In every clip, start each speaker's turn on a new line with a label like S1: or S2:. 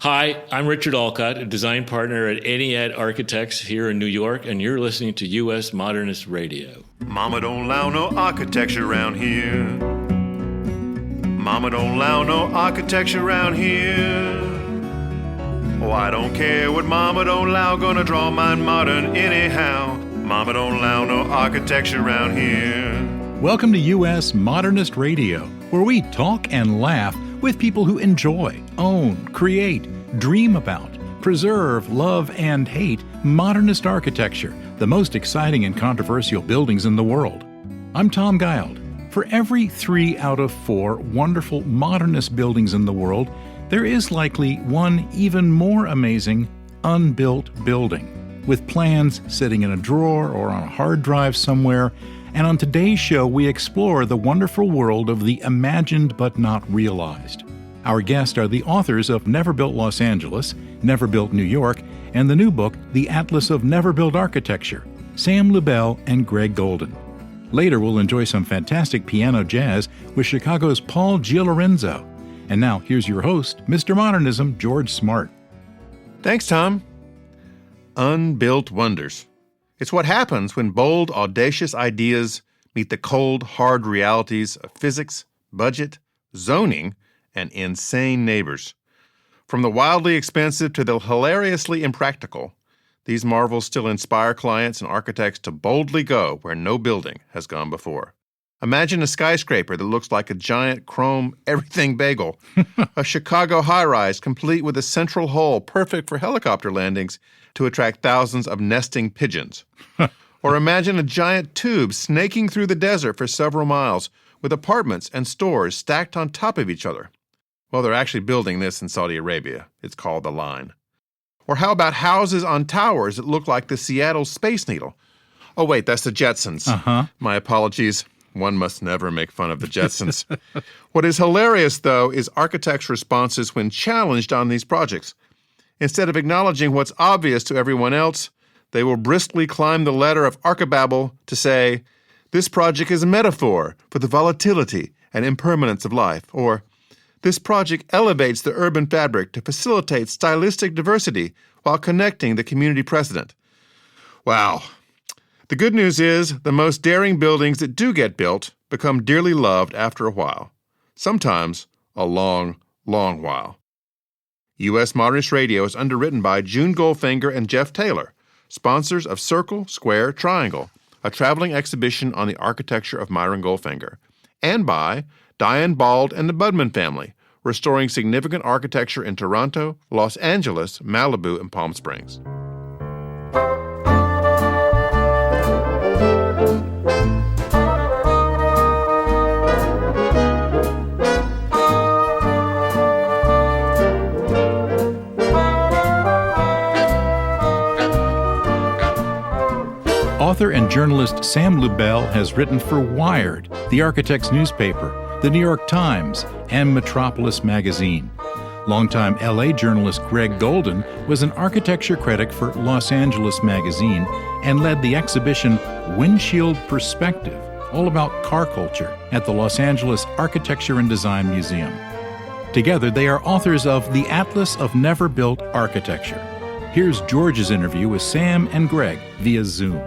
S1: Hi, I'm Richard Alcott, a design partner at Ennead Architects here in New York, and you're listening to U.S. Modernist Radio.
S2: Mama don't allow no architecture around here. Mama don't allow no architecture around here. Oh, I don't care what Mama don't allow, gonna draw mine modern anyhow. Mama don't allow no architecture around here.
S3: Welcome to U.S. Modernist Radio, where we talk and laugh with people who enjoy, own, create, dream about, preserve, love, and hate modernist architecture, the most exciting and controversial buildings in the world. I'm Tom Guild. For every 3 out of 4 wonderful modernist buildings in the world, there is likely one even more amazing unbuilt building, with plans sitting in a drawer or on a hard drive somewhere. And on today's show, we explore the wonderful world of the imagined but not realized. Our guests are the authors of Never Built Los Angeles, Never Built New York, and the new book, The Atlas of Never Built Architecture, Sam Lubell and Greg Goldin. Later, we'll enjoy some fantastic piano jazz with Chicago's Paul Giallorenzo. And now, here's your host, Mr. Modernism, George Smart.
S2: Thanks, Tom. Unbuilt wonders. It's what happens when bold, audacious ideas meet the cold, hard realities of physics, budget, zoning, and insane neighbors. From the wildly expensive to the hilariously impractical, these marvels still inspire clients and architects to boldly go where no building has gone before. Imagine a skyscraper that looks like a giant chrome everything bagel, a Chicago high-rise complete with a central hole perfect for helicopter landings to attract thousands of nesting pigeons. Or imagine a giant tube snaking through the desert for several miles with apartments and stores stacked on top of each other. Well, they're actually building this in Saudi Arabia. It's called the Line. Or how about houses on towers that look like the Seattle Space Needle? Oh, wait, that's the Jetsons. My apologies. One must never make fun of the Jetsons. What is hilarious, though, is architects' responses when challenged on these projects. Instead of acknowledging what's obvious to everyone else, they will briskly climb the ladder of archibabble to say, this project is a metaphor for the volatility and impermanence of life, or this project elevates the urban fabric to facilitate stylistic diversity while connecting the community precedent. Wow. The good news is the most daring buildings that do get built become dearly loved after a while. Sometimes a long, long while. U.S. Modernist Radio is underwritten by June Goldfinger and Jeff Taylor, sponsors of Circle, Square, Triangle, a traveling exhibition on the architecture of Myron Goldfinger, and by Diane Bald and the Budman family, restoring significant architecture in Toronto, Los Angeles, Malibu, and Palm Springs.
S3: Author and journalist Sam Lubell has written for Wired, the Architect's newspaper, the New York Times, and Metropolis magazine. Longtime L.A. journalist Greg Goldin was an architecture critic for Los Angeles magazine and led the exhibition Windshield Perspective, all about car culture, at the Los Angeles Architecture and Design Museum. Together, they are authors of The Atlas of Never Built Architecture. Here's George's interview with Sam and Greg via Zoom.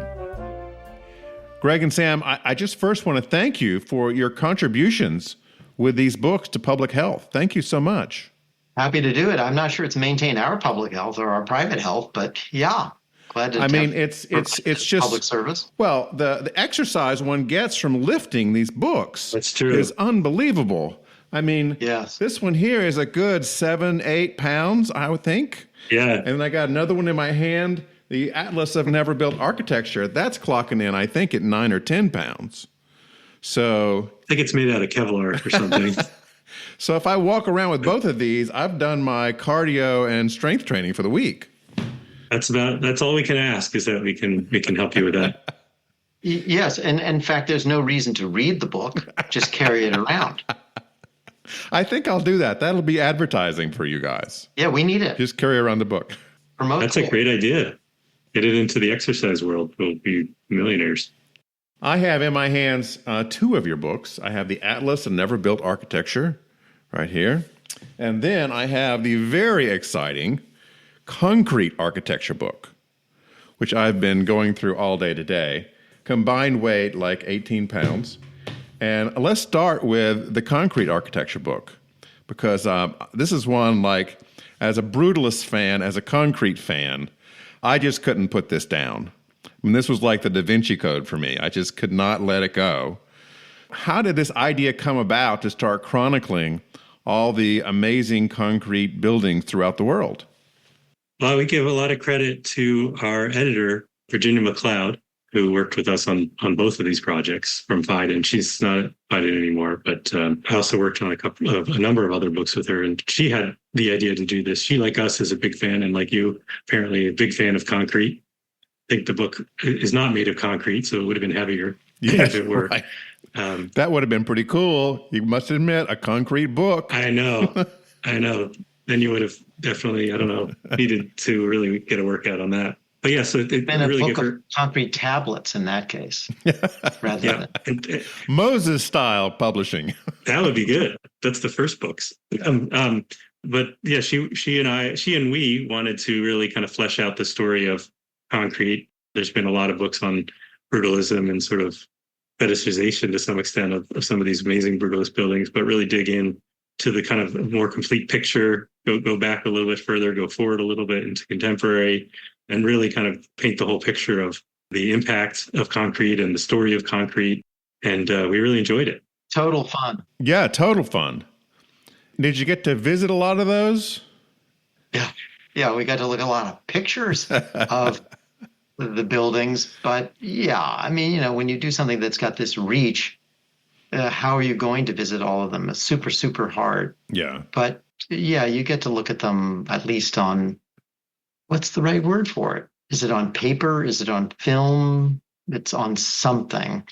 S2: Greg and Sam, I just first want to thank you for your contributions with these books to public health. Thank you so much.
S4: Happy to do it. I'm not sure it's maintained our public health or our private health, but yeah, glad to.
S2: It's just
S4: public service.
S2: Well, the exercise one gets from lifting these books,
S5: that's true,
S2: is unbelievable. I mean,
S4: yes.
S2: This one here is a good 7-8 pounds, I would think.
S5: Yeah.
S2: And then I got another one in my hand. The Atlas of Never Built Architecture, that's clocking in, I think, at 9 or 10 pounds. So
S5: I think it's made out of Kevlar or something.
S2: So if I walk around with both of these, I've done my cardio and strength training for the week.
S5: That's all we can ask, is that we can help you with that.
S4: Yes, and in fact, there's no reason to read the book. Just carry it around.
S2: I think I'll do that. That'll be advertising for you guys.
S4: Yeah, we need it.
S2: Just carry around the book.
S5: That's a great idea. Get it into the exercise world. We'll be millionaires.
S2: I have in my hands 2 of your books. I have the Atlas of Never Built Architecture right here. And then I have the very exciting concrete architecture book, which I've been going through all day today. Combined weight like 18 pounds. And let's start with the concrete architecture book, because this is one, like, as a brutalist fan, as a concrete fan, I just couldn't put this down. I mean, this was like the Da Vinci Code for me. I just could not let it go. How did this idea come about to start chronicling all the amazing concrete buildings throughout the world?
S5: Well, we give a lot of credit to our editor, Virginia McLeod, who worked with us on both of these projects from Fiden. She's not at Fiden anymore, but I also worked on a number of other books with her, and she had the idea to do this. She, like us, is a big fan, and like you, apparently a big fan of concrete. I think the book is not made of concrete, so it would have been heavier if it were.
S2: Right. That would have been pretty cool. You must admit, a concrete book.
S5: I know. Then you would have definitely, needed to really get a workout on that. But yeah, so it
S4: And a
S5: really
S4: book of concrete tablets in that case, rather than
S2: Moses style publishing.
S5: that would be good. That's the first books. But yeah, she and we wanted to really kind of flesh out the story of concrete. There's been a lot of books on brutalism and sort of fetishization to some extent of some of these amazing brutalist buildings, but really dig in to the kind of more complete picture, go back a little bit further, go forward a little bit into contemporary, and really kind of paint the whole picture of the impact of concrete and the story of concrete. And we really enjoyed it.
S4: total fun.
S2: Yeah, total fun. Did you get to visit a lot of those?
S4: Yeah, we got to look at a lot of pictures of the buildings. But yeah, I mean, when you do something that's got this reach, how are you going to visit all of them? It's super, super hard.
S2: Yeah.
S4: But yeah, you get to look at them at least on, what's the right word for it? Is it on paper? Is it on film? It's on something.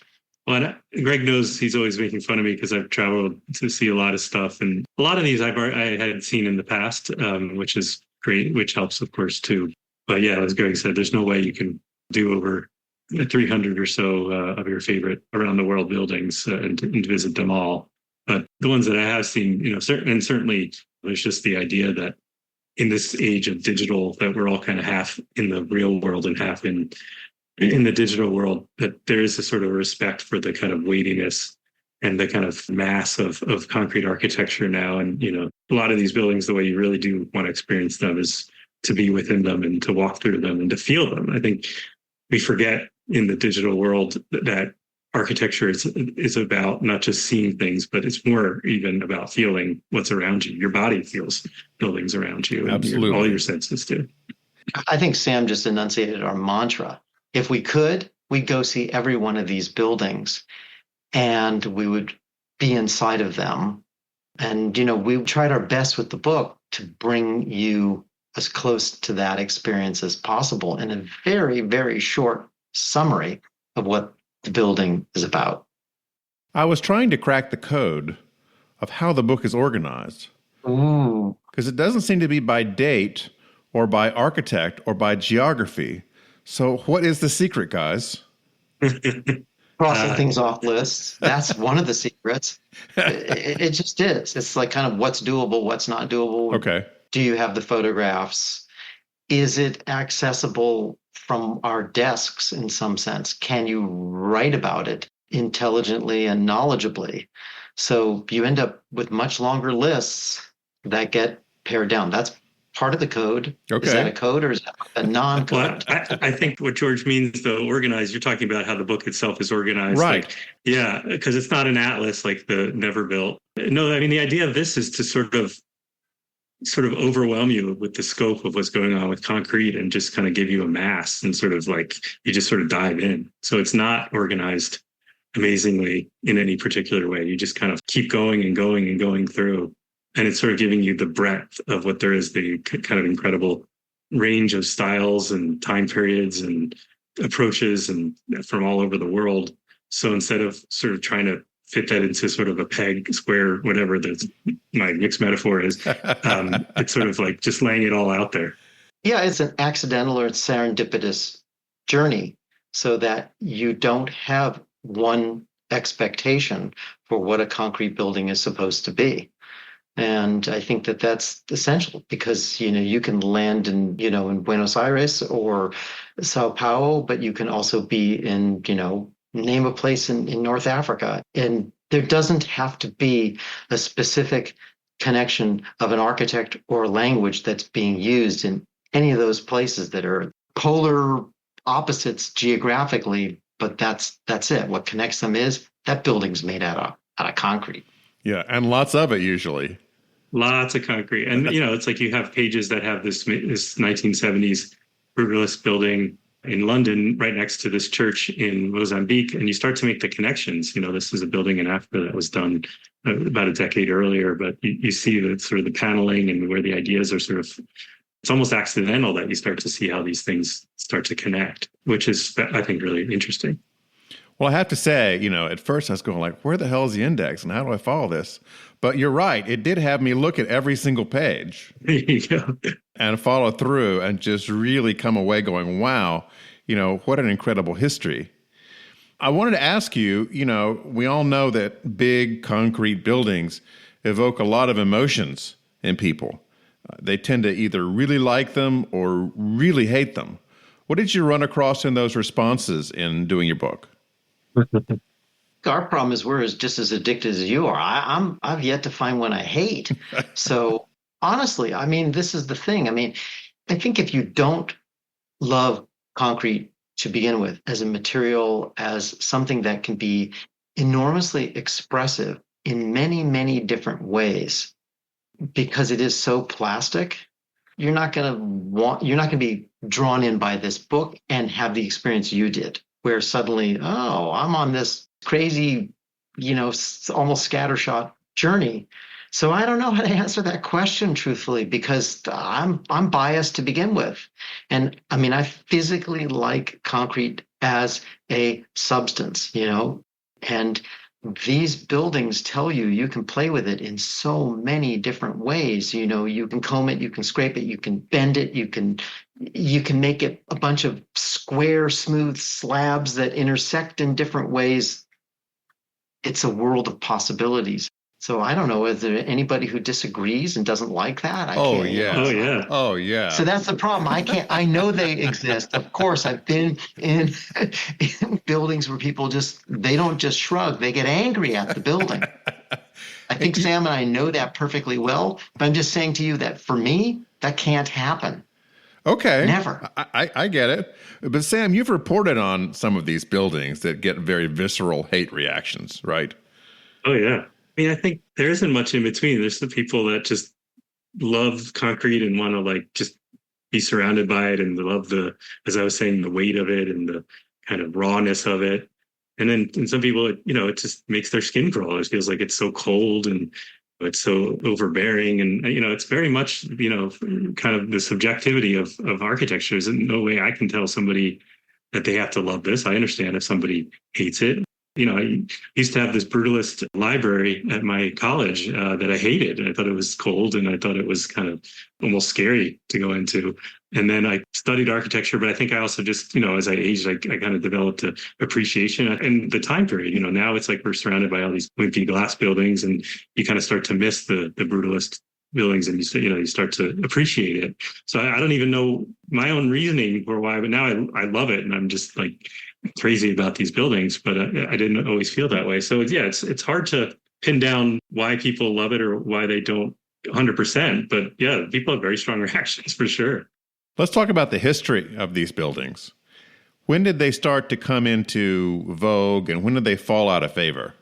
S5: Well, Greg knows he's always making fun of me because I've traveled to see a lot of stuff. And a lot of these I had seen in the past, which is great, which helps, of course, too. But yeah, as Greg said, there's no way you can do over 300 or so of your favorite around the world buildings and visit them all. But the ones that I have seen, certainly there's just the idea that in this age of digital, that we're all kind of half in the real world and half in the digital world, that there is a sort of respect for the kind of weightiness and the kind of mass of concrete architecture now. And, a lot of these buildings, the way you really do want to experience them is to be within them and to walk through them and to feel them. I think we forget in the digital world that architecture is about not just seeing things, but it's more even about feeling what's around you. Your body feels buildings around you.
S2: Absolutely.
S5: And all your senses do.
S4: I think Sam just enunciated our mantra. If we could, we'd go see every one of these buildings and we would be inside of them. And, we tried our best with the book to bring you as close to that experience as possible in a very, very short summary of what the building is about.
S2: I was trying to crack the code of how the book is organized.
S4: Ooh.
S2: Because it doesn't seem to be by date or by architect or by geography. So what is the secret, guys?
S4: Crossing things off lists. That's one of the secrets. It just is. It's like kind of what's doable, what's not doable.
S2: Okay.
S4: Do you have the photographs? Is it accessible from our desks in some sense? Can you write about it intelligently and knowledgeably? So you end up with much longer lists that get pared down. That's part of the code.
S2: Okay.
S4: Is that a code or is that a non-code?
S5: Well, I think what George means, though, organized, you're talking about how the book itself is organized.
S2: Right.
S5: Yeah, because it's not an atlas like the Never Built. No, I mean, the idea of this is to sort of overwhelm you with the scope of what's going on with concrete and just kind of give you a mass and sort of like you just sort of dive in. So it's not organized amazingly in any particular way. You just kind of keep going and going and going through. And it's sort of giving you the breadth of what there is, the kind of incredible range of styles and time periods and approaches and from all over the world. So instead of sort of trying to fit that into sort of a peg, square, whatever my mixed metaphor is, it's sort of like just laying it all out there.
S4: Yeah, it's an accidental or serendipitous journey so that you don't have one expectation for what a concrete building is supposed to be. And I think that that's essential because, you can land in Buenos Aires or Sao Paulo, but you can also be in, name a place in North Africa. And there doesn't have to be a specific connection of an architect or language that's being used in any of those places that are polar opposites geographically, but that's it. What connects them is that building's made out of concrete.
S2: Yeah, and lots of it usually.
S5: Lots of concrete. And, it's like you have pages that have this 1970s brutalist building in London right next to this church in Mozambique. And you start to make the connections. This is a building in Africa that was done about a decade earlier. But you see the sort of the paneling and where the ideas are sort of, it's almost accidental that you start to see how these things start to connect, which is, I think, really interesting.
S2: Well, I have to say, at first I was going like, where the hell is the index and how do I follow this? But you're right. It did have me look at every single page and follow through and just really come away going, wow, what an incredible history. I wanted to ask you, we all know that big concrete buildings evoke a lot of emotions in people. They tend to either really like them or really hate them. What did you run across in those responses in doing your book?
S4: Our problem is we're just as addicted as you are. I've yet to find one I hate. So honestly, this is the thing. I think if you don't love concrete to begin with as a material, as something that can be enormously expressive in many, many different ways, because it is so plastic, you're not going to be drawn in by this book and have the experience you did, where suddenly, oh, I'm on this crazy, almost scattershot journey. So I don't know how to answer that question truthfully, because I'm biased to begin with. And I physically like concrete as a substance, and these buildings tell you can play with it in so many different ways. You can comb it, you can scrape it, you can bend it, you can make it a bunch of square, smooth slabs that intersect in different ways. It's a world of possibilities. So I don't know, is there anybody who disagrees and doesn't like that?
S2: Oh, yeah.
S4: So that's the problem. I know they exist. Of course, I've been in buildings where people they don't just shrug, they get angry at the building. I think Sam and I know that perfectly well, but I'm just saying to you that for me, that can't happen.
S2: Okay.
S4: Never.
S2: I get it. But Sam, you've reported on some of these buildings that get very visceral hate reactions, right?
S5: Oh, yeah. I think there isn't much in between. There's the people that just love concrete and want to just be surrounded by it and love as I was saying, the weight of it and the kind of rawness of it. And then some people, it just makes their skin crawl. It feels like it's so cold and it's so overbearing. And, it's very much, kind of the subjectivity of architecture. There's no way I can tell somebody that they have to love this. I understand if somebody hates it. I used to have this brutalist library at my college that I hated. I thought it was cold and I thought it was kind of almost scary to go into. And then I studied architecture, but I think I also just, as I aged, I kind of developed an appreciation and the time period. Now it's like we're surrounded by all these wimpy glass buildings and you kind of start to miss the brutalist buildings and you start to appreciate it. So I don't even know my own reasoning for why, but now I love it and I'm just crazy about these buildings, but I didn't always feel that way. So it's hard to pin down why people love it or why they don't 100%. But yeah, people have very strong reactions for sure.
S2: Let's talk about the history of these buildings. When did they start to come into vogue and when did they fall out of favor?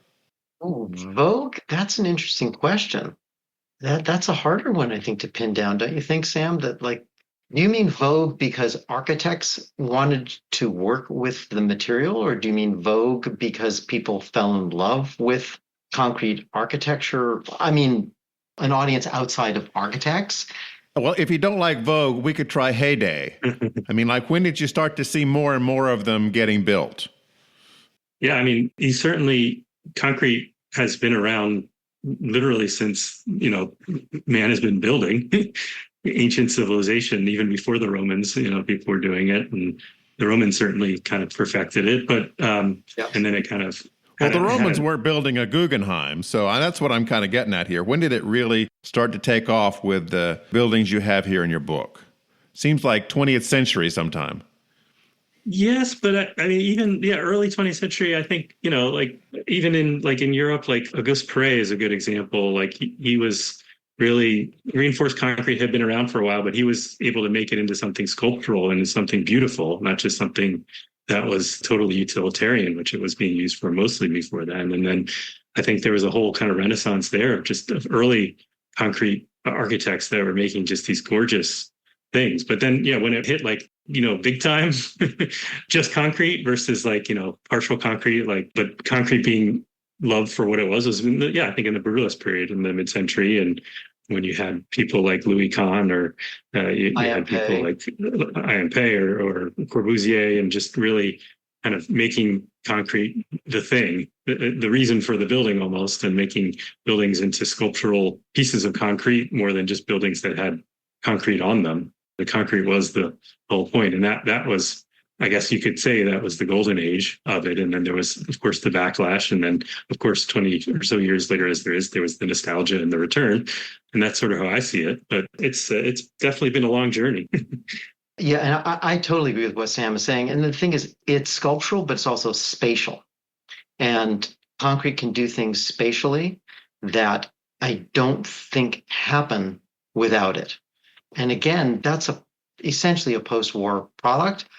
S4: Oh, vogue? That's an interesting question. That's a harder one, I think, to pin down. Don't you think, Sam, that you mean vogue because architects wanted to work with the material, or do you mean vogue because people fell in love with concrete architecture? An audience outside of architects?
S2: Well, if you don't like vogue, we could try heyday. When did you start to see more and more of them getting built?
S5: Yeah, concrete has been around literally since, man has been building. Ancient civilization, even before the Romans, people were doing it, and the Romans certainly kind of perfected it. But and then it kind of
S2: Well, the Romans weren't building a Guggenheim, so that's what I'm kind of getting at here. When did it really start to take off with the buildings you have here in your book? Seems like 20th century sometime.
S5: Yes, but I mean, even early 20th century. I think like even in Europe, like Auguste Perret is a good example. Like he was really reinforced concrete had been around for a while, but he was able to make it into something sculptural and something beautiful, not just something that was totally utilitarian, which it was being used for mostly before then. And then I think there was a whole kind of renaissance there of early concrete architects that were making just these gorgeous things. But then, when it hit like, big time, just concrete versus like, partial concrete, but concrete being loved for what it was I think in the Brutalist period in the mid-century. And when you had people like Louis Kahn or you had people like Imp or Corbusier, and just really kind of making concrete the thing, the reason for the building almost, and making buildings into sculptural pieces of concrete more than just buildings that had concrete on them. The concrete was the whole point. And that was, I guess you could say, that was the golden age of it. And then there was, of course, the backlash. And then, of course, 20 or so years later, there was the nostalgia and the return. And that's sort of how I see it. But it's definitely been a long journey.
S4: Yeah, and I totally agree with what Sam is saying. And the thing is, it's sculptural, but it's also spatial. And concrete can do things spatially that I don't think happen without it. And again, that's essentially a post-war product.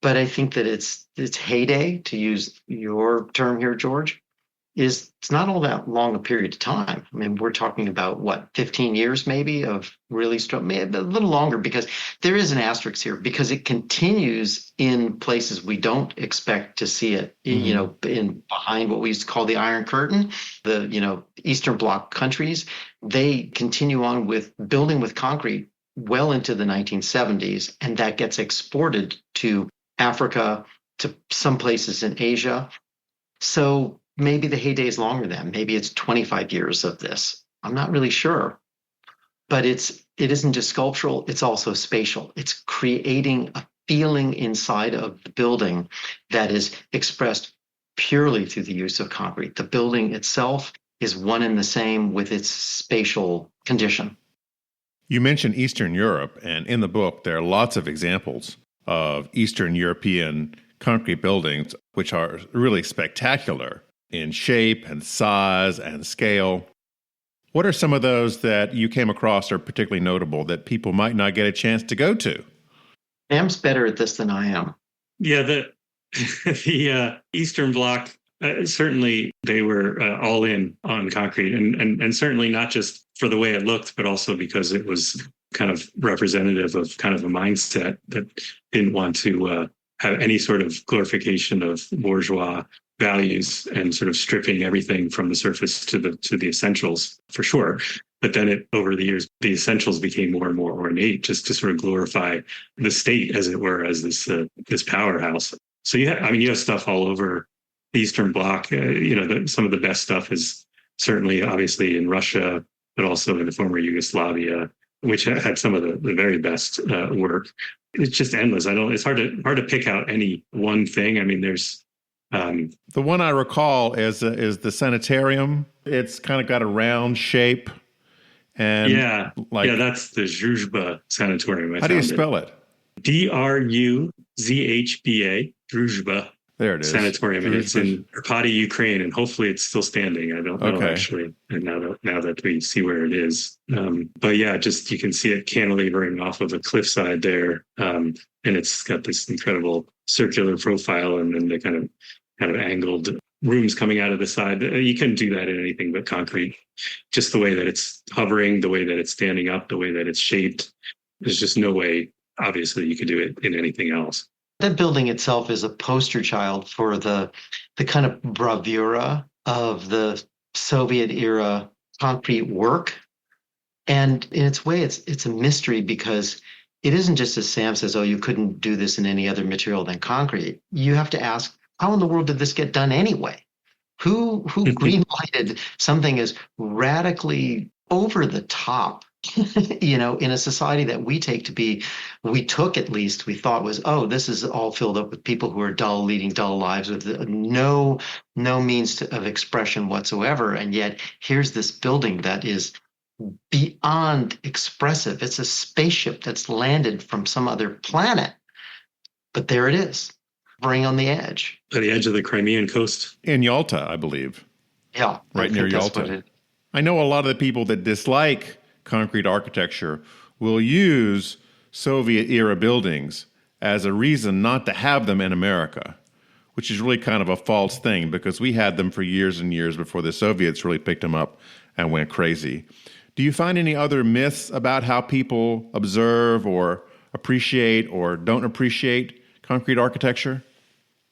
S4: But I think that its heyday, to use your term here, George, it's not all that long a period of time. I mean, we're talking about 15 years maybe of really strong, maybe a little longer, because there is an asterisk here, because it continues in places we don't expect to see it. In behind what we used to call the Iron Curtain, the Eastern Bloc countries, they continue on with building with concrete well into the 1970s, and that gets exported to Africa, to some places in Asia. So maybe the heyday is longer then. Maybe it's 25 years of this. I'm not really sure. But it isn't just sculptural, it's also spatial. It's creating a feeling inside of the building that is expressed purely through the use of concrete. The building itself is one and the same with its spatial condition.
S2: You mentioned Eastern Europe, and in the book there are lots of examples of Eastern European concrete buildings, which are really spectacular in shape and size and scale. What are some of those that you came across are particularly notable that people might not get a chance to go to?
S4: Sam's better at this than I am.
S5: Yeah, the Eastern Bloc, certainly they were all in on concrete, and certainly not just for the way it looked, but also because it was kind of representative of kind of a mindset that didn't want to have any sort of glorification of bourgeois values and sort of stripping everything from the surface to the essentials, for sure. But then over the years, the essentials became more and more ornate, just to sort of glorify the state, as it were, as this powerhouse. So you have stuff all over the Eastern Bloc. Some of the best stuff is certainly, obviously, in Russia, but also in the former Yugoslavia, which had some of the very best work. It's just endless. It's hard to pick out any one thing. I mean, there's
S2: the one I recall is the sanitarium. It's kind of got a round shape, and that's the Druzhba
S5: Sanatorium.
S2: How do you spell it?
S5: Druzhba, Druzhba.
S2: There it is.
S5: Sanatorium, and it's in Karpaty, Ukraine, and hopefully it's still standing. I don't know actually, and now that we see where it is. But yeah, just you can see it cantilevering off of a cliffside there, and it's got this incredible circular profile, and then the kind of angled rooms coming out of the side. You couldn't do that in anything but concrete. Just the way that it's hovering, the way that it's standing up, the way that it's shaped. There's just no way, obviously, you could do it in anything else.
S4: That building itself is a poster child for the kind of bravura of the Soviet era concrete work. And in its way, it's a mystery, because it isn't just as Sam says, oh, you couldn't do this in any other material than concrete. You have to ask, how in the world did this get done anyway? Who green-lighted something as radically over the top in a society that we took at least, we thought was, oh, this is all filled up with people who are dull, leading dull lives with no means of expression whatsoever. And yet here's this building that is beyond expressive. It's a spaceship that's landed from some other planet, but there it is, hovering on the edge.
S5: At the edge of the Crimean coast.
S2: In Yalta, I believe.
S4: Yeah.
S2: Right near Yalta. I know a lot of the people that dislike concrete architecture will use Soviet-era buildings as a reason not to have them in America, which is really kind of a false thing because we had them for years and years before the Soviets really picked them up and went crazy. Do you find any other myths about how people observe or appreciate or don't appreciate concrete architecture?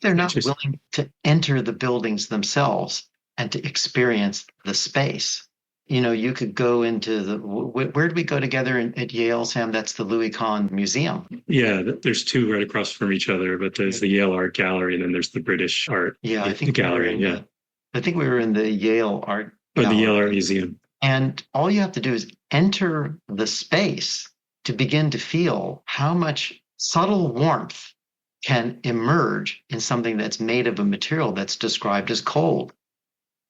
S4: They're not willing to enter the buildings themselves and to experience the space. You could go into where did we go together at Yale, Sam? That's the Louis Kahn Museum.
S5: Yeah, there's two right across from each other, but there's the Yale Art Gallery and then there's the British Art Gallery.
S4: I think we were in the Yale Art
S5: Gallery. The Yale Art Museum.
S4: And all you have to do is enter the space to begin to feel how much subtle warmth can emerge in something that's made of a material that's described as cold.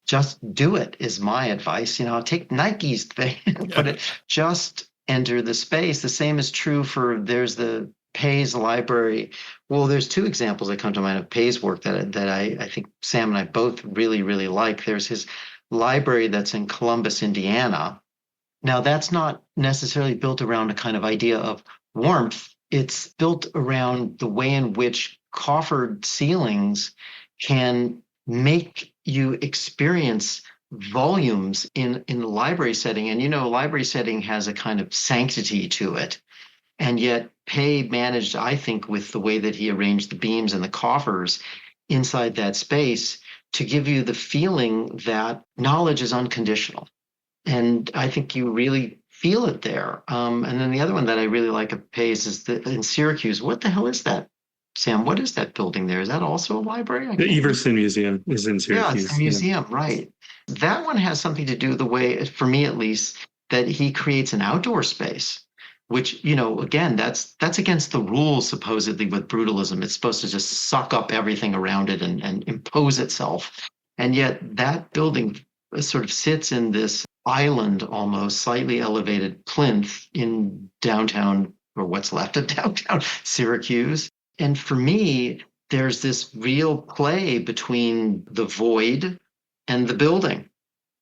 S4: Just do it is my advice. Take Nike's thing, just enter the space. The same is true there's the Pei's library. Well, there's two examples that come to mind of Pei's work that I think Sam and I both really, really like. There's his library that's in Columbus, Indiana. Now, that's not necessarily built around a kind of idea of warmth. It's built around the way in which coffered ceilings can make you experience volumes in the library setting. And a library setting has a kind of sanctity to it. And yet Pei managed, I think, with the way that he arranged the beams and the coffers inside that space to give you the feeling that knowledge is unconditional. And I think you really feel it there. And then the other one that I really like of Pei's is in Syracuse. What the hell is that? Sam, what is that building there? Is that also a library?
S5: The Everson Museum is in Syracuse.
S4: Yeah, it's a museum, right. That one has something to do with the way, for me at least, that he creates an outdoor space, which, again, that's against the rules, supposedly, with brutalism. It's supposed to just suck up everything around it and impose itself. And yet that building sort of sits in this island, almost slightly elevated plinth in downtown, or what's left of downtown Syracuse. And for me, there's this real play between the void and the building.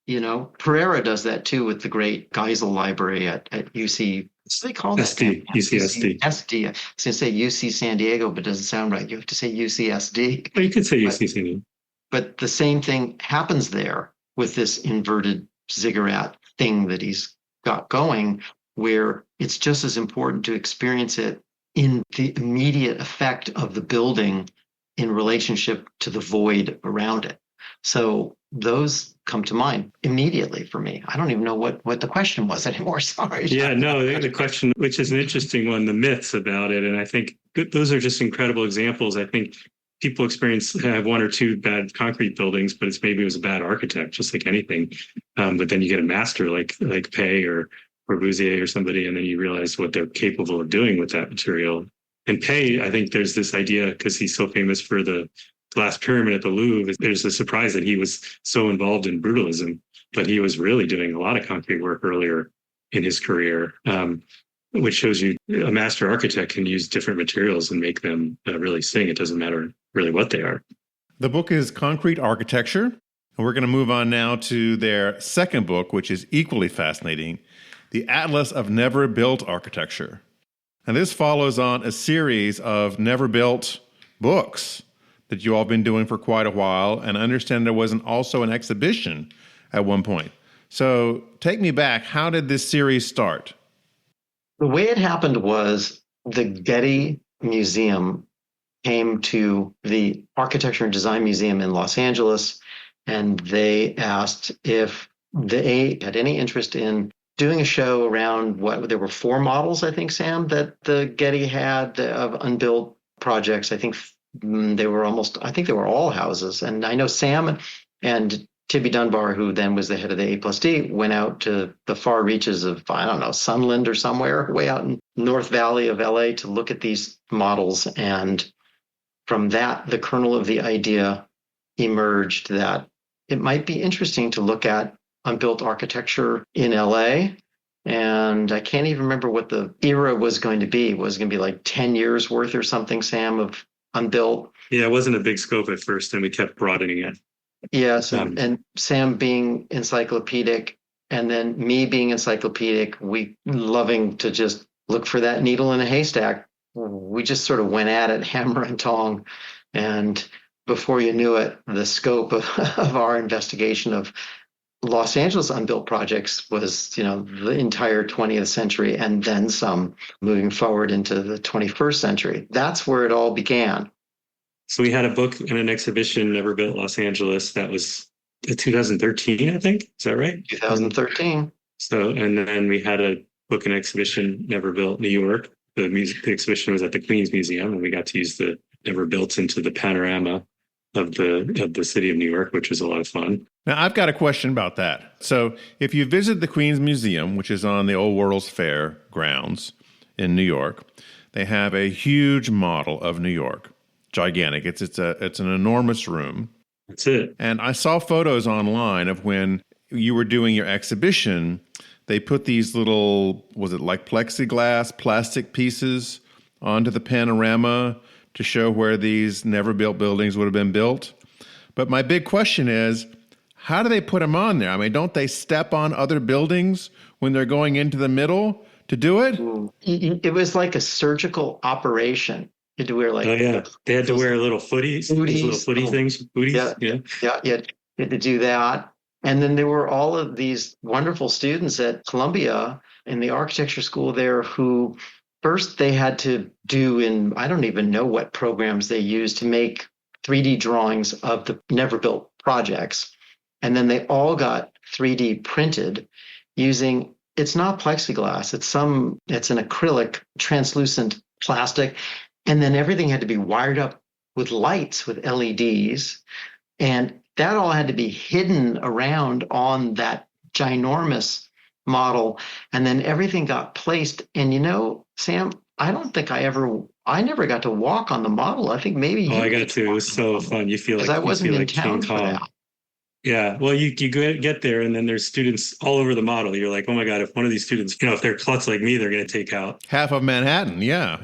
S4: Pereira does that too with the great Geisel Library at UC. What do they call that?
S5: UCSD.
S4: SD. I was going to say UC San Diego, but it doesn't sound right. You have to say UCSD.
S5: Well, you could say UC San Diego.
S4: But the same thing happens there with this inverted ziggurat thing that he's got going, where it's just as important to experience it in the immediate effect of the building in relationship to the void around it. So those come to mind immediately for me. I don't even know what the question was anymore. Sorry.
S5: Yeah, no, the question, which is an interesting one, the myths about it. And I think those are just incredible examples. I think people have one or two bad concrete buildings, but maybe it was a bad architect, just like anything. But then you get a master like Pei or Corbusier or somebody, and then you realize what they're capable of doing with that material. And Pei, I think there's this idea, because he's so famous for the glass pyramid at the Louvre, there's a surprise that he was so involved in brutalism, but he was really doing a lot of concrete work earlier in his career, which shows you a master architect can use different materials and make them really sing. It doesn't matter really what they are.
S2: The book is Concrete Architecture, and we're going to move on now to their second book, which is equally fascinating, The Atlas of Never Built Architecture. And this follows on a series of never built books that you all have been doing for quite a while, and I understand there was also an exhibition at one point. So take me back. How did this series start?
S4: The way it happened was the Getty Museum came to the Architecture and Design Museum in Los Angeles, and they asked if they had any interest in doing a show around there were 4 models, I think, Sam, that the Getty had of unbuilt projects. I think they were all houses. And I know Sam and Tibby Dunbar, who then was the head of the A+D, went out to the far reaches of, I don't know, Sunland or somewhere, way out in North Valley of LA to look at these models. And from that, the kernel of the idea emerged that it might be interesting to look at unbuilt architecture in LA. And I can't even remember what the era was going to be. Was it going to be like 10 years worth or something, Sam, of unbuilt?
S5: Yeah, it wasn't a big scope at first, and we kept broadening it.
S4: Yes, and Sam being encyclopedic, and then me being encyclopedic, we loving to just look for that needle in a haystack. We just sort of went at it, hammer and tong, and before you knew it, the scope of our investigation of Los Angeles unbuilt projects was, the entire 20th century and then some, moving forward into the 21st century. That's where it all began.
S5: So we had a book and an exhibition, Never Built Los Angeles, that was 2013, I think. Is that right?
S4: 2013.
S5: So, and then we had a book and exhibition, Never Built New York. The exhibition was at the Queens Museum, and we got to use the Never Built into the panorama of the city of New York, which was a lot of fun.
S2: Now, I've got a question about that. So if you visit the Queens Museum, which is on the Old World's Fair grounds in New York, they have a huge model of New York. Gigantic. It's an enormous room.
S5: That's it.
S2: And I saw photos online of when you were doing your exhibition. They put these little, was it like plexiglass, plastic pieces onto the panorama to show where these never built buildings would have been built. But my big question is, how do they put them on there? I mean, don't they step on other buildings when they're going into the middle to do it?
S4: It was like a surgical operation. You had to wear like,
S5: oh yeah, they had to wear little footies, these little footy things, booties.
S4: Yeah. You had to do that. And then there were all of these wonderful students at Columbia in the architecture school there who first they had to do I don't even know what programs they used to make 3D drawings of the never built projects. And then they all got 3D printed using, it's not plexiglass, it's an acrylic translucent plastic. And then everything had to be wired up with lights, with LEDs. And that all had to be hidden around on that ginormous model. And then everything got placed. And Sam, I don't think I never got to walk on the model. I think maybe
S5: I got to. It was so fun. You feel like
S4: I wasn't in town
S5: King
S4: for
S5: Kong.
S4: that.
S5: Yeah, well, you get there, and then there's students all over the model. You're like, oh my God, if one of these students, if they're klutz like me, they're going to take out
S2: half of Manhattan. Yeah.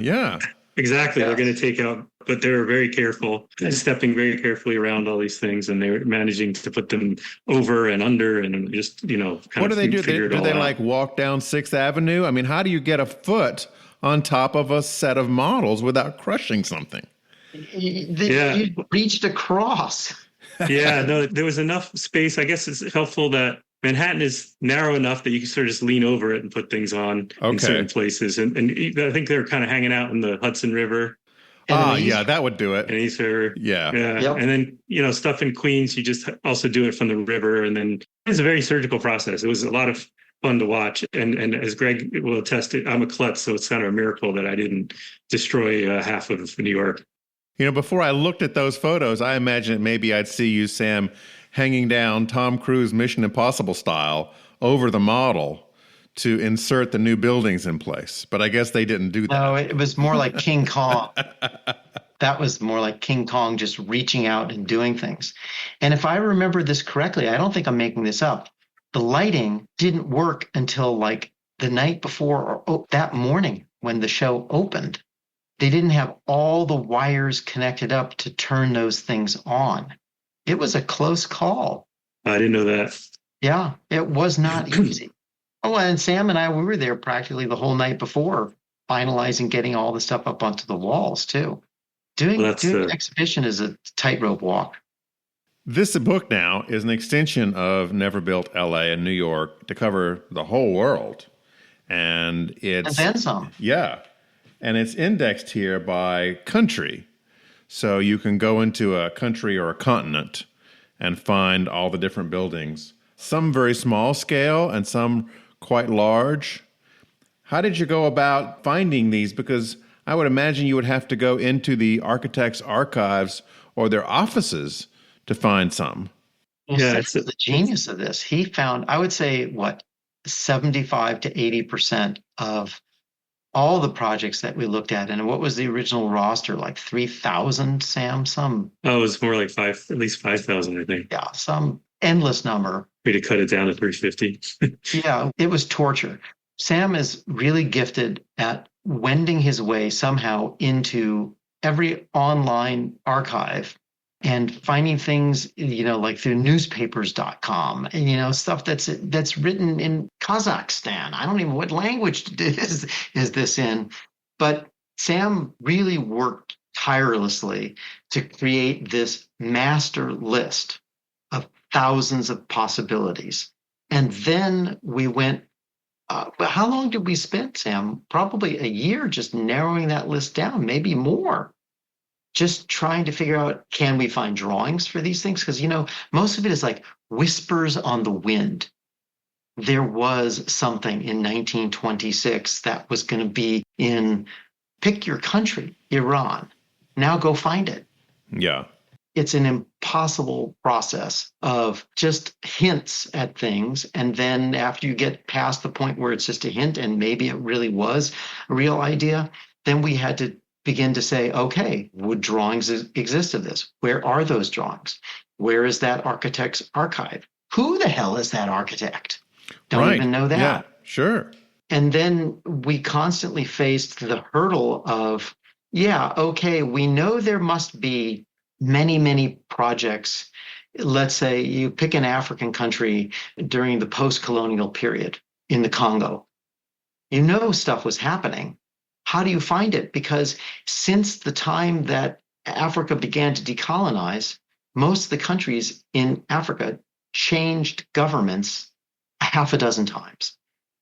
S5: Exactly.
S4: Yes.
S5: They're going to take out, but they were very careful, stepping very carefully around all these things, and they were managing to put them over and under and just,
S2: What do they do? Do they like walk down 6th Avenue? I mean, how do you get a foot on top of a set of models without crushing something?
S4: You reached across.
S5: Yeah, no, there was enough space. I guess it's helpful that Manhattan is narrow enough that you can sort of just lean over it and put things on in certain places. And I think they were kind of hanging out in the Hudson River.
S2: Yeah, that would do it.
S5: And East River.
S2: Yeah.
S4: Yep.
S5: And then, stuff in Queens, you just also do it from the river. And then it's a very surgical process. It was a lot of fun to watch. And as Greg will attest, I'm a klutz, so it's kind of a miracle that I didn't destroy half of New York.
S2: Before I looked at those photos, I imagined maybe I'd see you, Sam, hanging down Tom Cruise Mission Impossible style over the model to insert the new buildings in place. But I guess they didn't do that.
S4: No, it was more like King Kong. That was more like King Kong just reaching out and doing things. And if I remember this correctly, I don't think I'm making this up. The lighting didn't work until like the night before or that morning when the show opened. They didn't have all the wires connected up to turn those things on. It was a close call.
S5: I didn't know that.
S4: Yeah, it was not easy. Oh, and Sam and I, we were there practically the whole night before, finalizing getting all the stuff up onto the walls, too. Doing an exhibition is a tightrope walk.
S2: This book now is an extension of Never Built LA and New York to cover the whole world. And
S4: then some.
S2: Yeah. And it's indexed here by country. So you can go into a country or a continent and find all the different buildings, some very small scale and some quite large. How did you go about finding these? Because I would imagine you would have to go into the architects' archives or their offices to find some.
S4: Well,
S5: Yeah,
S4: Sam's the genius of this. He found, I would say, what, 75 to 80% of all the projects that we looked at. And what was the original roster? Like 3,000, Sam?
S5: oh, it was more like at least 5,000, I think.
S4: Yeah, some endless number.
S5: We had to cut it down to 350.
S4: Yeah, it was torture. Sam is really gifted at wending his way somehow into every online archive and finding things, like through newspapers.com and, stuff that's written in Kazakhstan. I don't even know what language is this in, but Sam really worked tirelessly to create this master list of thousands of possibilities. And then we went, how long did we spend, Sam? Probably a year just narrowing that list down, maybe more. Just trying to figure out, can we find drawings for these things? Because, most of it is like whispers on the wind. There was something in 1926 that was going to be in, pick your country, Iran. Now go find it.
S2: Yeah.
S4: It's an impossible process of just hints at things. And then after you get past the point where it's just a hint and maybe it really was a real idea, then we had to begin to say, okay, would drawings exist of this? Where are those drawings? Where is that architect's archive? Who the hell is that architect? Don't even know that.
S2: Yeah, sure.
S4: And then we constantly faced the hurdle of, yeah, okay, we know there must be many, many projects. Let's say you pick an African country during the post-colonial period in the Congo. Stuff was happening. How do you find it? Because since the time that Africa began to decolonize, most of the countries in Africa changed governments a half a dozen times.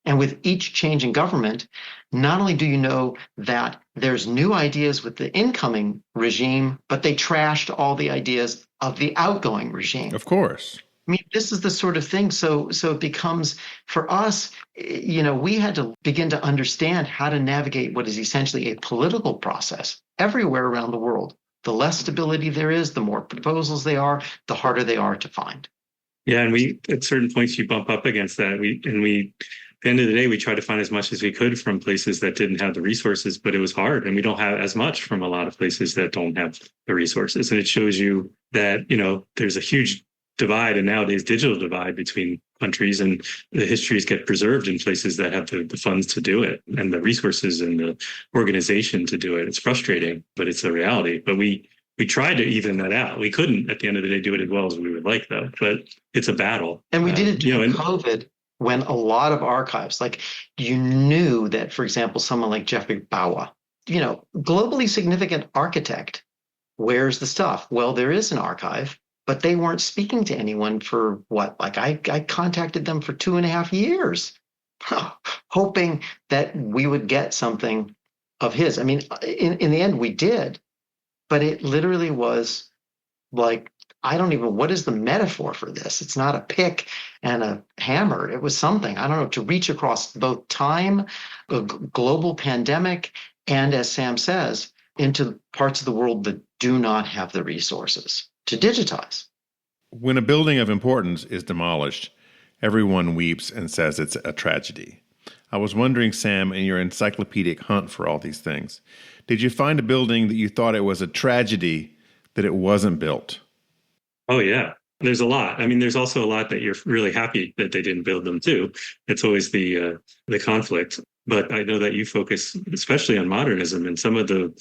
S4: And with each change in government, not only do you know that there's new ideas with the incoming regime, but they trashed all the ideas of the outgoing regime.
S2: Of course.
S4: I mean, this is the sort of thing. So it becomes, for us, we had to begin to understand how to navigate what is essentially a political process everywhere around the world. The less stability there is, the more proposals they are, the harder they are to find.
S5: Yeah, and at certain points you bump up against that. At the end of the day, we tried to find as much as we could from places that didn't have the resources, but it was hard. And we don't have as much from a lot of places that don't have the resources. And it shows you that, there's a huge divide, and nowadays digital divide between countries, and the histories get preserved in places that have the funds to do it and the resources and the organization to do it. It's frustrating, but it's a reality. But we tried to even that out. We couldn't, at the end of the day, do it as well as we would like, though. But it's a battle.
S4: And we did it during COVID, when a lot of archives, like you knew that, for example, someone like Jeffrey Bawa, globally significant architect, where's the stuff? Well, there is an archive, but they weren't speaking to anyone for what? Like I contacted them for 2.5 years, hoping that we would get something of his. I mean, in the end, we did, but it literally was like, what is the metaphor for this? It's not a pick and a hammer. It was something, I don't know, to reach across both time, a global pandemic, and, as Sam says, into parts of the world that do not have the resources to digitize.
S2: When a building of importance is demolished, everyone weeps and says it's a tragedy. I was wondering, Sam, in your encyclopedic hunt for all these things, did you find a building that you thought it was a tragedy that it wasn't built?
S5: Oh, yeah. There's a lot. I mean, there's also a lot that you're really happy that they didn't build them too. It's always the conflict. But I know that you focus especially on modernism, and some of the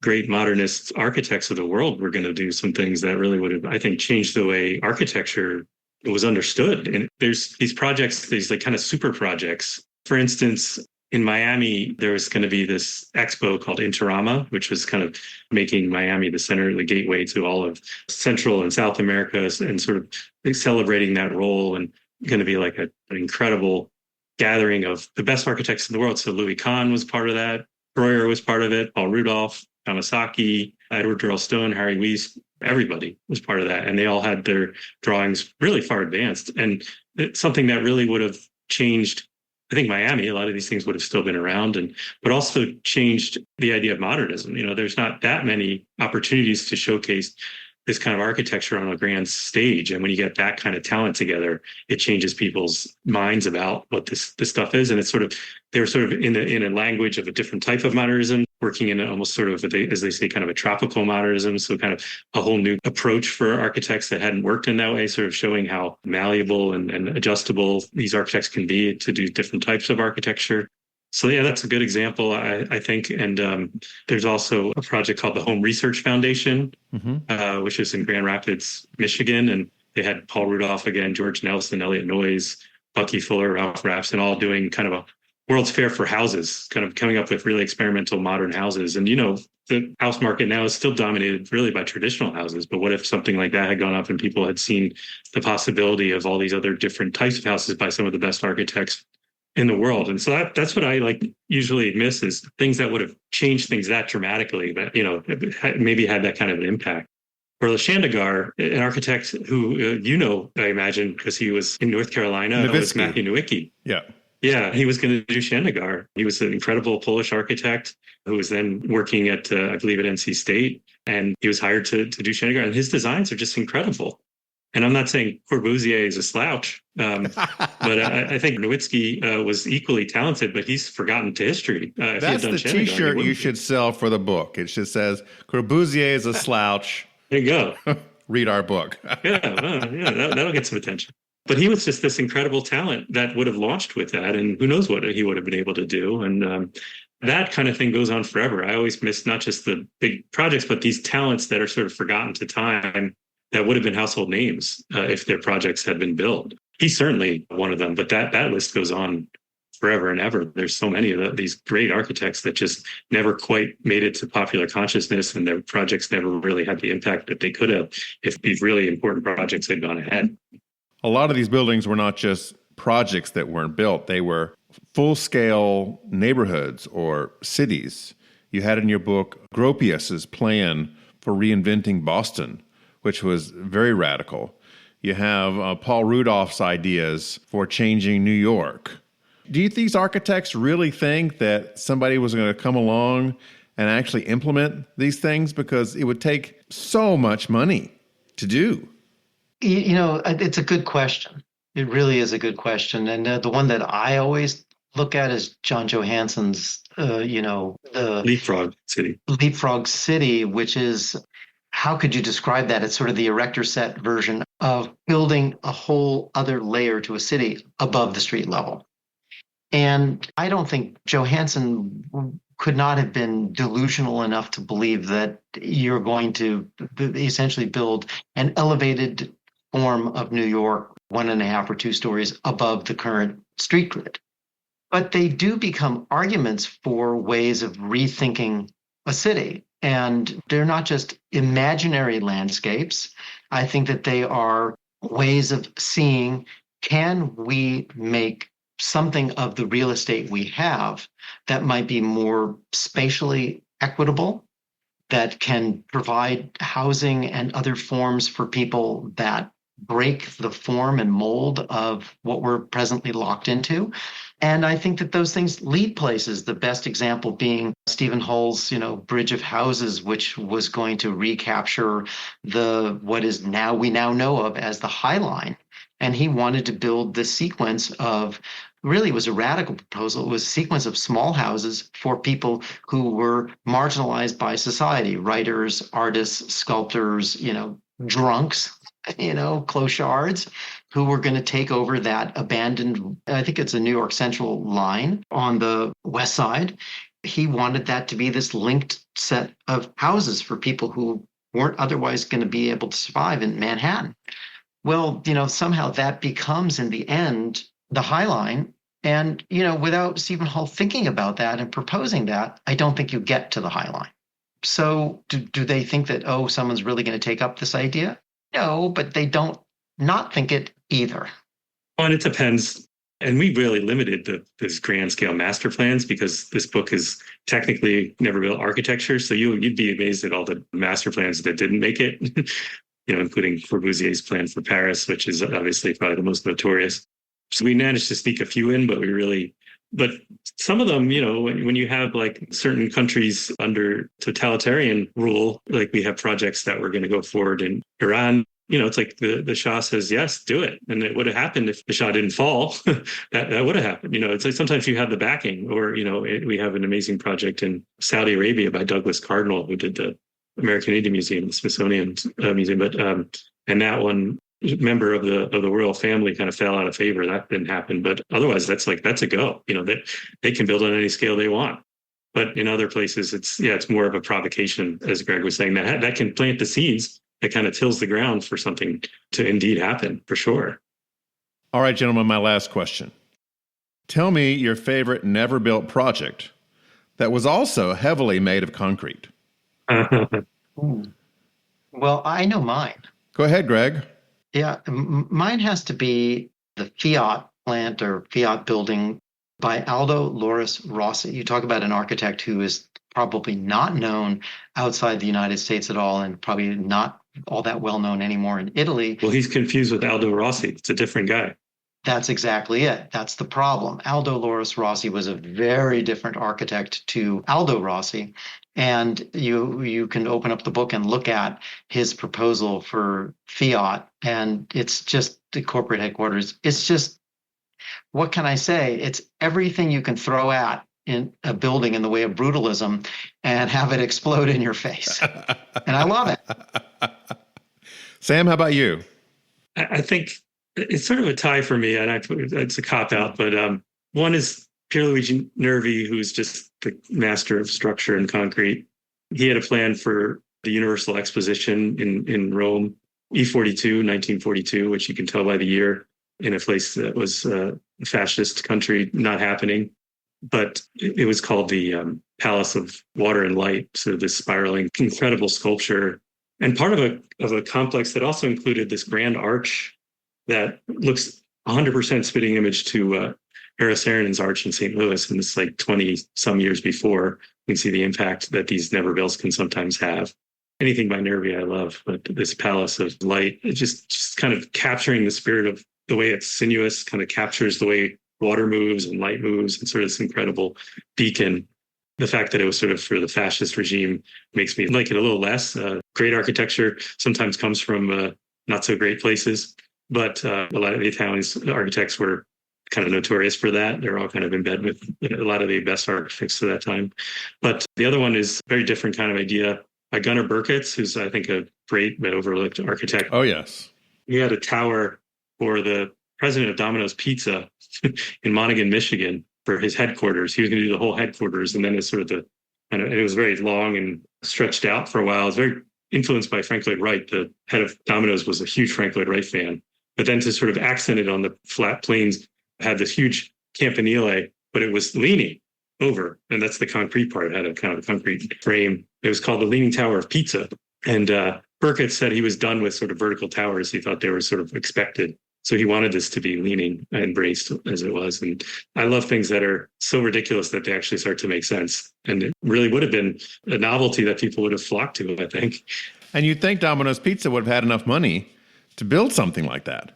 S5: great modernist architects of the world were going to do some things that really would have, I think, changed the way architecture was understood. And there's these projects, these like kind of super projects. For instance, in Miami, there was going to be this expo called Interama, which was kind of making Miami the center, the gateway to all of Central and South America, and sort of celebrating that role, and going to be like an incredible gathering of the best architects in the world. So Louis Kahn was part of that. Breuer was part of it. Paul Rudolph, Kamasaki, Edward Durrell Stone, Harry Weiss, everybody was part of that. And they all had their drawings really far advanced. And it's something that really would have changed, I think, Miami. A lot of these things would have still been around, but also changed the idea of modernism. There's not that many opportunities to showcase this kind of architecture on a grand stage. And when you get that kind of talent together, it changes people's minds about what this stuff is. And it's sort of, they're sort of in a language of a different type of modernism, working in almost sort of, as they say, kind of a tropical modernism. So kind of a whole new approach for architects that hadn't worked in that way, sort of showing how malleable and adjustable these architects can be to do different types of architecture. So yeah, that's a good example, I think. And there's also a project called the Home Research Foundation, which is in Grand Rapids, Michigan. And they had Paul Rudolph again, George Nelson, Elliot Noyes, Bucky Fuller, Ralph Rapson, all doing kind of a World's Fair for houses, kind of coming up with really experimental modern houses. And, the house market now is still dominated really by traditional houses. But what if something like that had gone up and people had seen the possibility of all these other different types of houses by some of the best architects in the world? And so that's what I usually miss, is things that would have changed things that dramatically, that, maybe had that kind of an impact. Or Shandegar, an architect who, I imagine, because he was in North Carolina, was Matthew Nowicki. Yeah, he was going to do Shandegar. He was an incredible Polish architect who was then working at, I believe, at NC State. And he was hired to do Shandegar. And his designs are just incredible. And I'm not saying Corbusier is a slouch, but I think Nowicki was equally talented, but he's forgotten to history.
S2: That's the T-shirt you should sell for the book. It just says, Corbusier is a slouch.
S5: There you go.
S2: Read our book.
S5: That'll get some attention. But he was just this incredible talent that would have launched with that. And who knows what he would have been able to do. And that kind of thing goes on forever. I always miss not just the big projects, but these talents that are sort of forgotten to time that would have been household names if their projects had been built. He's certainly one of them, but that list goes on forever and ever. There's so many of these great architects that just never quite made it to popular consciousness, and their projects never really had the impact that they could have if these really important projects had gone ahead.
S2: A lot of these buildings were not just projects that weren't built. They were full-scale neighborhoods or cities. You had in your book Gropius's plan for reinventing Boston, which was very radical. You have Paul Rudolph's ideas for changing New York. Do you think these architects really think that somebody was going to come along and actually implement these things? Because it would take so much money to do.
S4: It's a good question. It really is a good question. And the one that I always look at is John Johansson's, the Leapfrog City, which is, how could you describe that? It's sort of the erector set version of building a whole other layer to a city above the street level. And I don't think Johansson could not have been delusional enough to believe that you're going to essentially build an elevated form of New York 1.5 or 2 stories above the current street grid. But they do become arguments for ways of rethinking a city. And they're not just imaginary landscapes. I think that they are ways of seeing, can we make something of the real estate we have that might be more spatially equitable, that can provide housing and other forms for people that break the form and mold of what we're presently locked into. And I think that those things lead places, the best example being Stephen Hull's, Bridge of Houses, which was going to recapture what we now know of as the High Line. And he wanted to build this sequence of, really was a radical proposal. It was a sequence of small houses for people who were marginalized by society, writers, artists, sculptors, drunks, clochards, who were going to take over that abandoned, I think it's a New York Central line on the west side. He wanted that to be this linked set of houses for people who weren't otherwise going to be able to survive in Manhattan. Well, somehow that becomes in the end the High Line. And, without Stephen Hull thinking about that and proposing that, I don't think you get to the High Line. So do they think that, someone's really going to take up this idea? No, but they don't not think it either.
S5: Well, and it depends. And we really limited those grand scale master plans because this book is technically never built architecture. So you'd be amazed at all the master plans that didn't make it, including Corbusier's plan for Paris, which is obviously probably the most notorious. So we managed to sneak a few in, but we really But some of them, when you have like certain countries under totalitarian rule, like we have projects that were going to go forward in Iran, it's like the Shah says, yes, do it. And it would have happened if the Shah didn't fall. that would have happened. It's like sometimes you have the backing, or, we have an amazing project in Saudi Arabia by Douglas Cardinal, who did the American Indian Museum, the Smithsonian Museum. But and that one member of the royal family kind of fell out of favor. That didn't happen. But otherwise, that's a go. They can build on any scale they want. But in other places, it's more of a provocation, as Greg was saying, that can plant the seeds that kind of tills the ground for something to indeed happen, for sure.
S2: All right, gentlemen, my last question. Tell me your favorite never built project that was also heavily made of concrete.
S4: Well, I know mine.
S2: Go ahead, Greg.
S4: Yeah, mine has to be the Fiat plant or Fiat building by Aldo Loris Rossi. You talk about an architect who is probably not known outside the United States at all, and probably not all that well known anymore in Italy.
S5: Well, he's confused with Aldo Rossi. It's a different guy.
S4: That's exactly it. That's the problem. Aldo Loris Rossi was a very different architect to Aldo Rossi. And you can open up the book and look at his proposal for Fiat, and it's just the corporate headquarters. It's just, what can I say? It's everything you can throw at in a building in the way of brutalism and have it explode in your face. And I love it.
S2: Sam, how about you?
S5: I think it's sort of a tie for me, and it's a cop-out, but one is Pierluigi Nervi, who's just the master of structure and concrete. He had a plan for the Universal Exposition in Rome, E42, 1942, which you can tell by the year, in a place that was a fascist country, not happening. But it was called the Palace of Water and Light, so this spiraling, incredible sculpture, and part of a complex that also included this grand arch that looks 100% spitting image to Harris Aaron's arch in St. Louis, and it's like 20 some years before. You can see the impact that these never builds can sometimes have. Anything by Nervi I love, but this Palace of Light, it just kind of capturing the spirit of the way it's sinuous, kind of captures the way water moves and light moves, and sort of this incredible beacon. The fact that it was sort of for the fascist regime makes me like it a little less. Great architecture sometimes comes from not so great places, but a lot of the Italian architects were kind of notorious for that. They're all kind of in bed with a lot of the best architects of that time. But the other one is a very different kind of idea by Gunnar Burkitz, who's, I think, a great but overlooked architect.
S2: Oh, yes.
S5: He had a tower for the president of Domino's Pizza in Monaghan, Michigan, for his headquarters. He was going to do the whole headquarters, and then it's sort of and it was very long and stretched out for a while. It was very influenced by Frank Lloyd Wright. The head of Domino's was a huge Frank Lloyd Wright fan. But then to sort of accent it on the flat plains, had this huge campanile, but it was leaning over. And that's the concrete part. It had a kind of a concrete frame. It was called the Leaning Tower of Pizza. And Burkett said he was done with sort of vertical towers. He thought they were sort of expected. So he wanted this to be leaning and braced as it was. And I love things that are so ridiculous that they actually start to make sense. And it really would have been a novelty that people would have flocked to, I think.
S2: And you'd think Domino's Pizza would have had enough money to build something like that.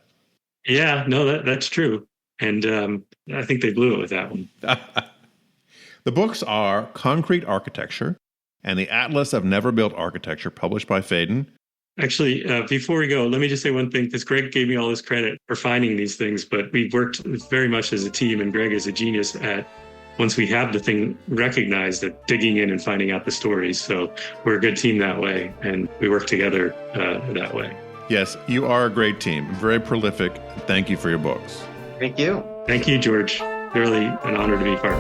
S5: Yeah, no, that's true. And I think they blew it with that one.
S2: The books are Concrete Architecture and the Atlas of Never-Built Architecture, published by Phaidon.
S5: Actually, before we go, let me just say one thing, because Greg gave me all this credit for finding these things, but we worked very much as a team, and Greg is a genius at, once we have the thing recognized, at digging in and finding out the stories. So we're a good team that way, and we work together that way.
S2: Yes, you are a great team, very prolific. Thank you for your books.
S4: Thank you.
S5: Thank you, George. Really an honor to be part.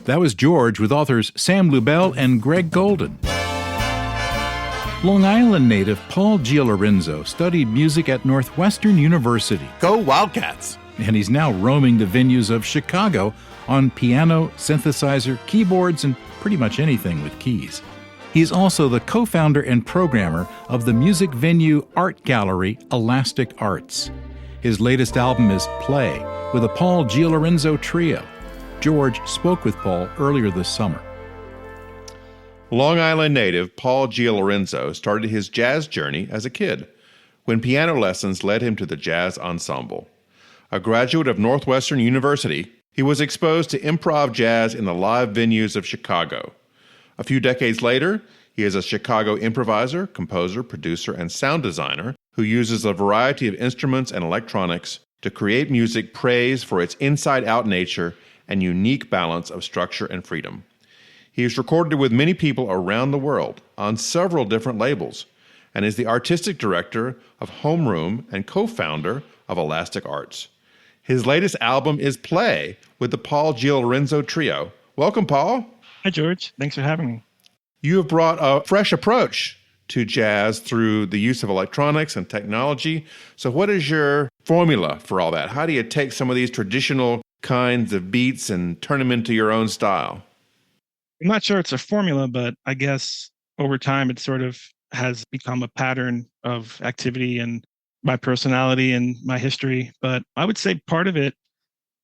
S3: That was George with authors Sam Lubell and Greg Goldin. Long Island native Paul Giallorenzo studied music at Northwestern University.
S2: Go Wildcats!
S3: And he's now roaming the venues of Chicago on piano, synthesizer, keyboards, and pretty much anything with keys. He's also the co-founder and programmer of the music venue art gallery Elastic Arts. His latest album is Play, with a Paul Giallorenzo trio. George spoke with Paul earlier this summer.
S2: Long Island native Paul Giallorenzo started his jazz journey as a kid, when piano lessons led him to the jazz ensemble. A graduate of Northwestern University, he was exposed to improv jazz in the live venues of Chicago. A few decades later, he is a Chicago improviser, composer, producer, and sound designer who uses a variety of instruments and electronics to create music praised for its inside-out nature and unique balance of structure and freedom. He has recorded with many people around the world on several different labels and is the artistic director of Homeroom and co-founder of Elastic Arts. His latest album is Play with the Paul Giallorenzo Trio. Welcome, Paul.
S6: Hi, George. Thanks for having me.
S2: You have brought a fresh approach to jazz through the use of electronics and technology. So what is your formula for all that? How do you take some of these traditional kinds of beats and turn them into your own style?
S6: I'm not sure it's a formula, but I guess over time it sort of has become a pattern of activity and my personality and my history. But I would say part of it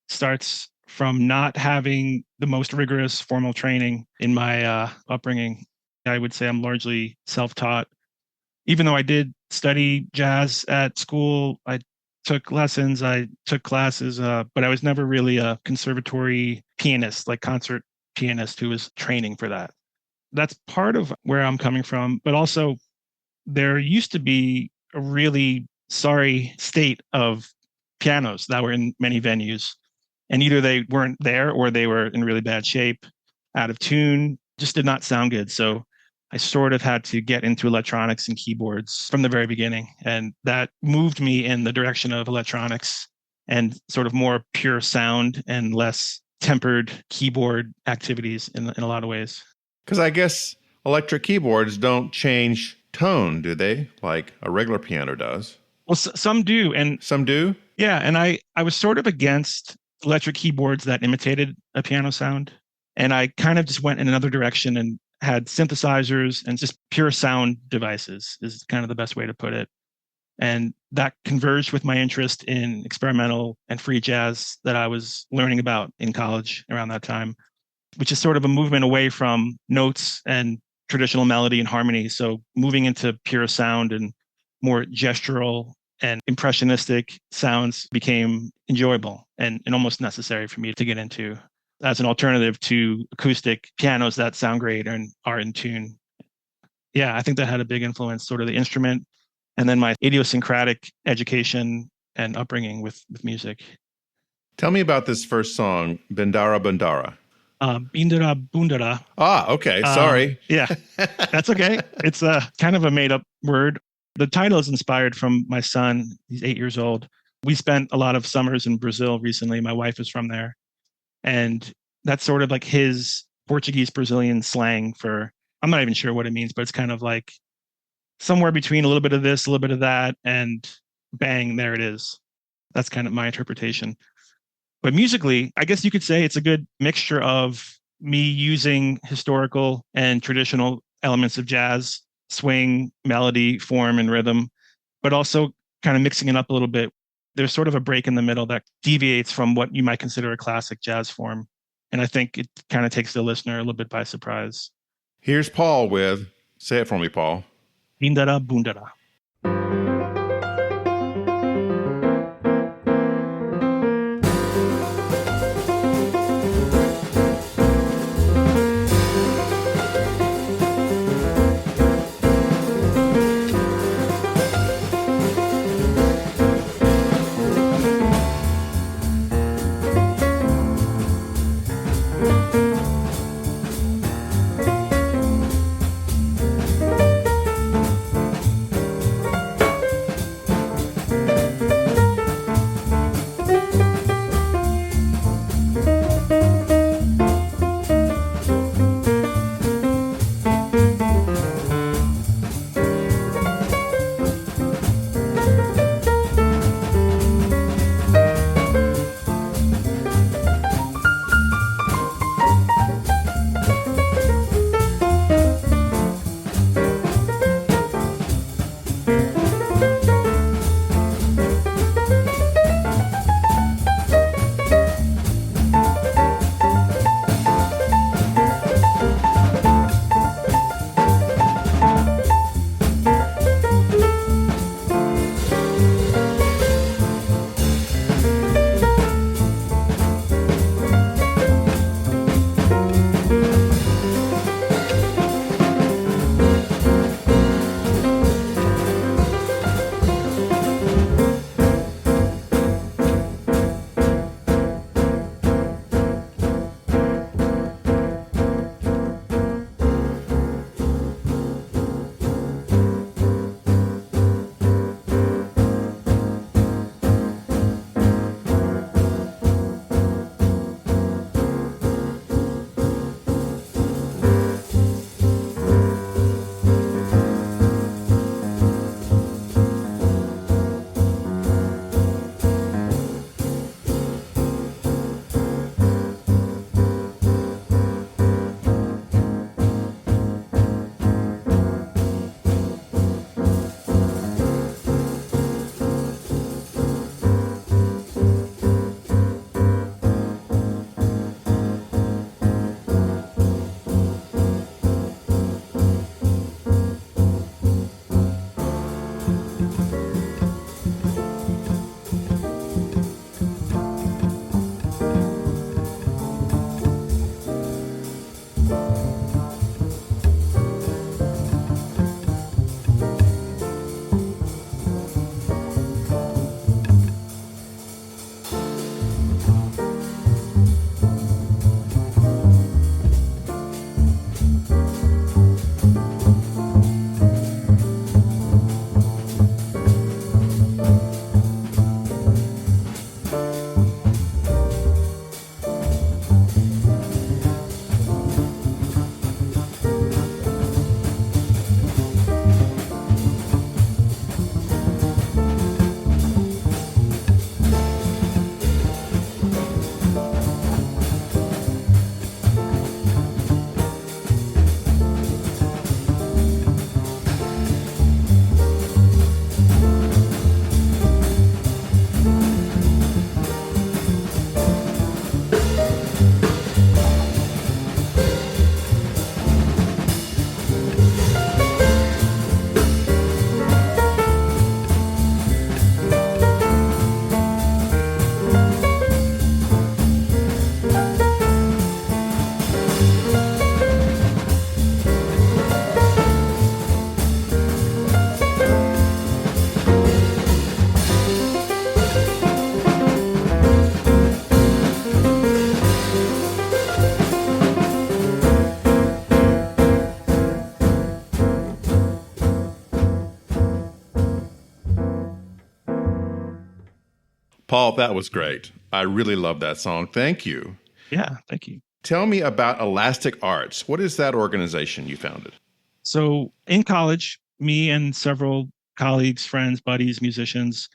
S6: starts from not having the most rigorous formal training in my upbringing. I would say I'm largely self-taught. Even though I did study jazz at school, I took lessons, I took classes, but I was never really a conservatory pianist, like concert pianist who was training for that. That's part of where I'm coming from. But also, there used to be a really sorry state of pianos that were in many venues. And either they weren't there or they were in really bad shape, out of tune, just did not sound good. So I sort of had to get into electronics and keyboards from the very beginning. And that moved me in the direction of electronics and sort of more pure sound and less tempered keyboard activities in a lot of ways.
S2: Because I guess electric keyboards don't change tone, do they? Like a regular piano does.
S6: Well, some do. And
S2: some do?
S6: Yeah. And I was sort of against electric keyboards that imitated a piano sound. And I kind of just went in another direction and had synthesizers and just pure sound devices is kind of the best way to put it. And that converged with my interest in experimental and free jazz that I was learning about in college around that time, which is sort of a movement away from notes and traditional melody and harmony. So moving into pure sound and more gestural and impressionistic sounds became enjoyable and almost necessary for me to get into as an alternative to acoustic pianos that sound great and are in tune. Yeah, I think that had a big influence, sort of the instrument, and then my idiosyncratic education and upbringing with music.
S2: Tell me about this first song, Bindara Bundara.
S6: Bindara Bundara.
S2: Ah, okay. Sorry.
S6: Yeah, that's okay. It's a kind of a made up word. The title is inspired from my son. He's 8 years old. We spent a lot of summers in Brazil recently. My wife is from there. And that's sort of like his Portuguese Brazilian slang for, I'm not even sure what it means, but it's kind of like somewhere between a little bit of this, a little bit of that, and bang, there it is. That's kind of my interpretation. But musically, I guess you could say it's a good mixture of me using historical and traditional elements of jazz, swing, melody, form, and rhythm, but also kind of mixing it up a little bit. There's sort of a break in the middle that deviates from what you might consider a classic jazz form. And I think it kind of takes the listener a little bit by surprise.
S2: Here's Paul with, say it for me, Paul.
S6: Bindara Bundara.
S2: Paul, that was great. I really love that song. Thank you.
S6: Yeah, thank you.
S2: Tell me about Elastic Arts. What is that organization you founded?
S6: So in college, me and several colleagues, friends, buddies, musicians,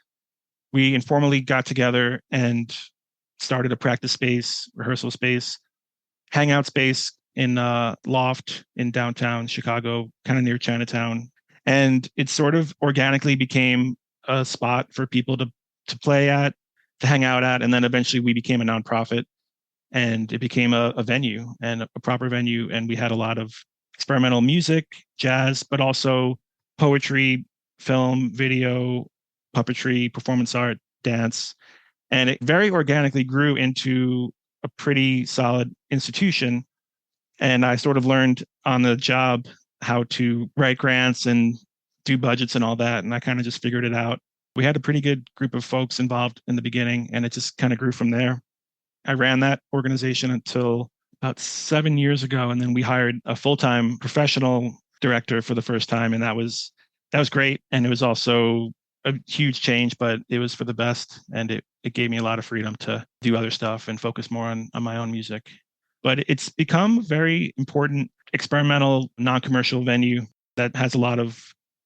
S6: we informally got together and started a practice space, rehearsal space, hangout space in a loft in downtown Chicago, kind of near Chinatown. And it sort of organically became a spot for people to play at, to hang out at. And then eventually we became a nonprofit, and it became a venue, and a proper venue. And we had a lot of experimental music, jazz, but also poetry, film, video, puppetry, performance art, dance. And it very organically grew into a pretty solid institution. And I sort of learned on the job how to write grants and do budgets and all that. And I kind of just figured it out. We had a pretty good group of folks involved in the beginning, and it just kind of grew from there. I ran that organization until about 7 years ago, and then we hired a full-time professional director for the first time, and that was great. And it was also a huge change, but it was for the best, and it gave me a lot of freedom to do other stuff and focus more on my own music. But it's become a very important experimental, non-commercial venue that has a lot of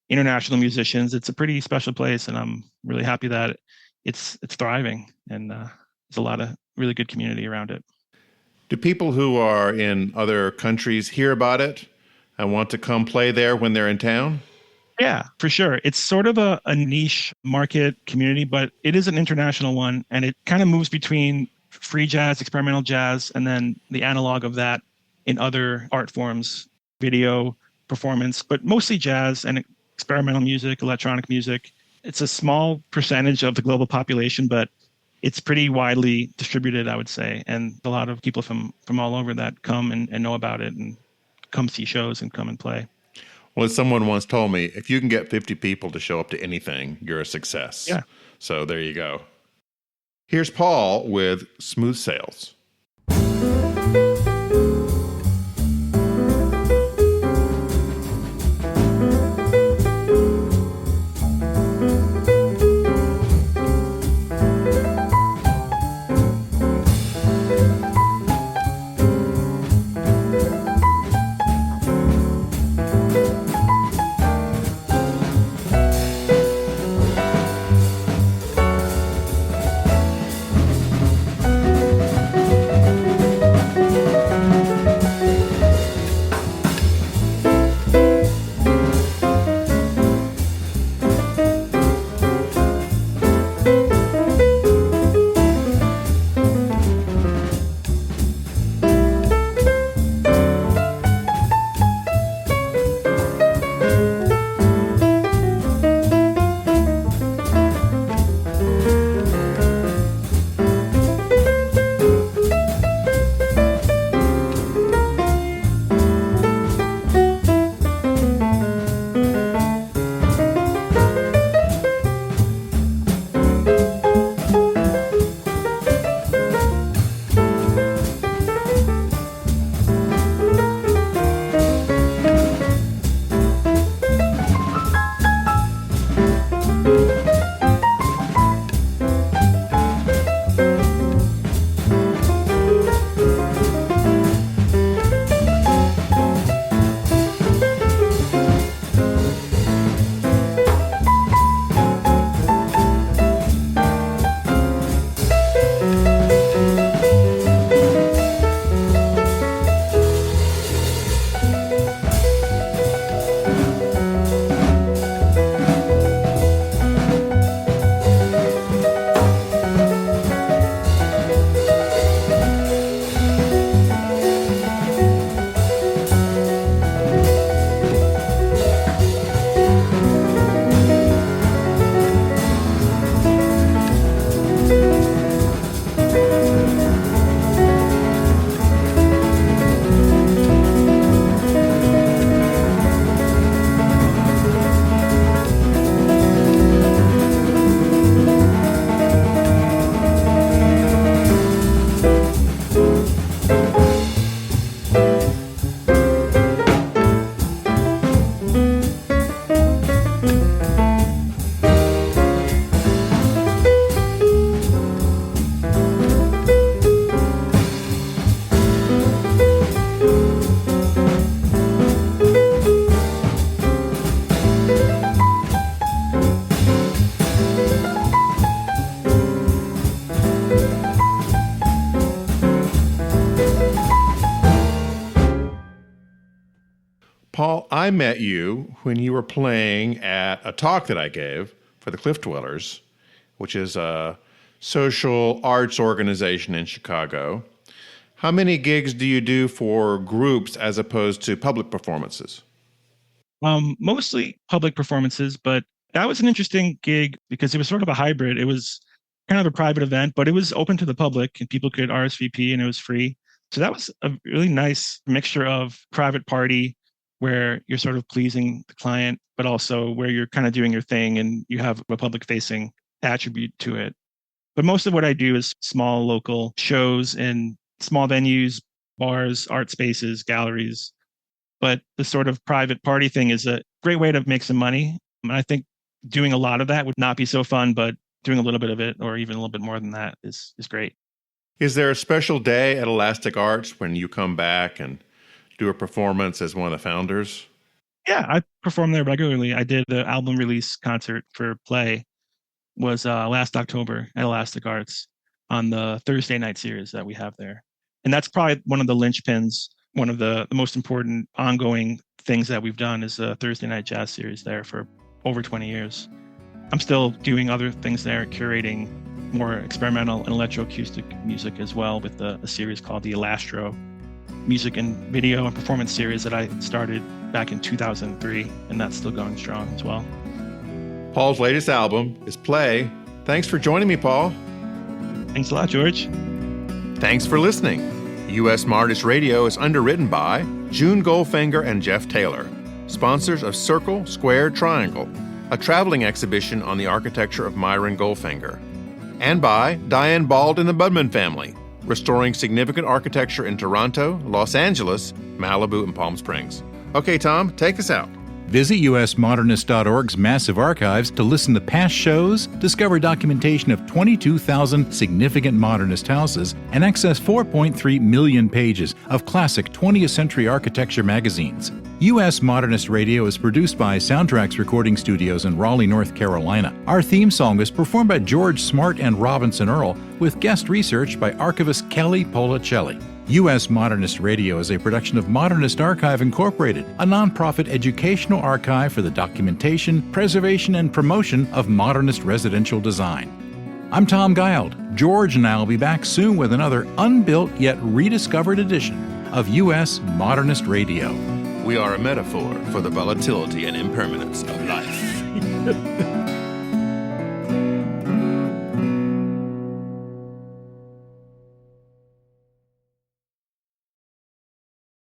S6: international musicians. It's a pretty special place, and I'm really happy that it's thriving, and there's a lot of really good community around it.
S2: Do people who are in other countries hear about it and want to come play there when they're in town?
S6: Yeah, for sure. It's sort of a niche market community, but it is an international one, and it kind of moves between free jazz, experimental jazz, and then the analog of that in other art forms, video, performance, but mostly jazz and experimental music, electronic music. It's a small percentage of the global population, but it's pretty widely distributed, I would say. And a lot of people from all over that come and know about it and come see shows and come and play.
S2: Well, as someone once told me, if you can get 50 people to show up to anything, you're a success.
S6: Yeah.
S2: So there you go. Here's Paul with Smooth Sails. Paul, I met you when you were playing at a talk that I gave for the Cliff Dwellers, which is a social arts organization in Chicago. How many gigs do you do for groups as opposed to public performances?
S6: Mostly public performances, but that was an interesting gig because it was sort of a hybrid. It was kind of a private event, but it was open to the public and people could RSVP and it was free. So that was a really nice mixture of private party where you're sort of pleasing the client, but also where you're kind of doing your thing and you have a public facing attribute to it. But most of what I do is small local shows in small venues, bars, art spaces, galleries. But the sort of private party thing is a great way to make some money. And I think doing a lot of that would not be so fun, but doing a little bit of it or even a little bit more than that is great.
S2: Is there a special day at Elastic Arts when you come back and do a performance as one of the founders?
S6: Yeah, I perform there regularly. I did the album release concert for Play was last October at Elastic Arts on the Thursday night series that we have there. And that's probably one of the linchpins. One of the most important ongoing things that we've done is a Thursday night jazz series there for over 20 years. I'm still doing other things there, curating more experimental and electroacoustic music as well with a series called the Elastro Music and Video and Performance Series that I started back in 2003, and that's still going strong as well.
S2: Paul's latest album is Play. Thanks for joining me, Paul.
S6: Thanks a lot, George.
S2: Thanks for listening. U.S. Modernist Radio is underwritten by June Goldfinger and Jeff Taylor, sponsors of Circle, Square, Triangle, a traveling exhibition on the architecture of Myron Goldfinger, and by Diane Bald and the Budman family, restoring significant architecture in Toronto, Los Angeles, Malibu, and Palm Springs. Okay, Tom, take us out.
S3: Visit usmodernist.org's massive archives to listen to past shows, discover documentation of 22,000 significant modernist houses, and access 4.3 million pages of classic 20th century architecture magazines. U.S. Modernist Radio is produced by Soundtracks Recording Studios in Raleigh, North Carolina. Our theme song is performed by George Smart and Robinson Earl, with guest research by archivist Kelly Policelli. U.S. Modernist Radio is a production of Modernist Archive Incorporated, a nonprofit educational archive for the documentation, preservation, and promotion of modernist residential design. I'm Tom Guild. George and I will be back soon with another unbuilt yet rediscovered edition of U.S. Modernist Radio.
S2: We are a metaphor for the volatility and impermanence of life.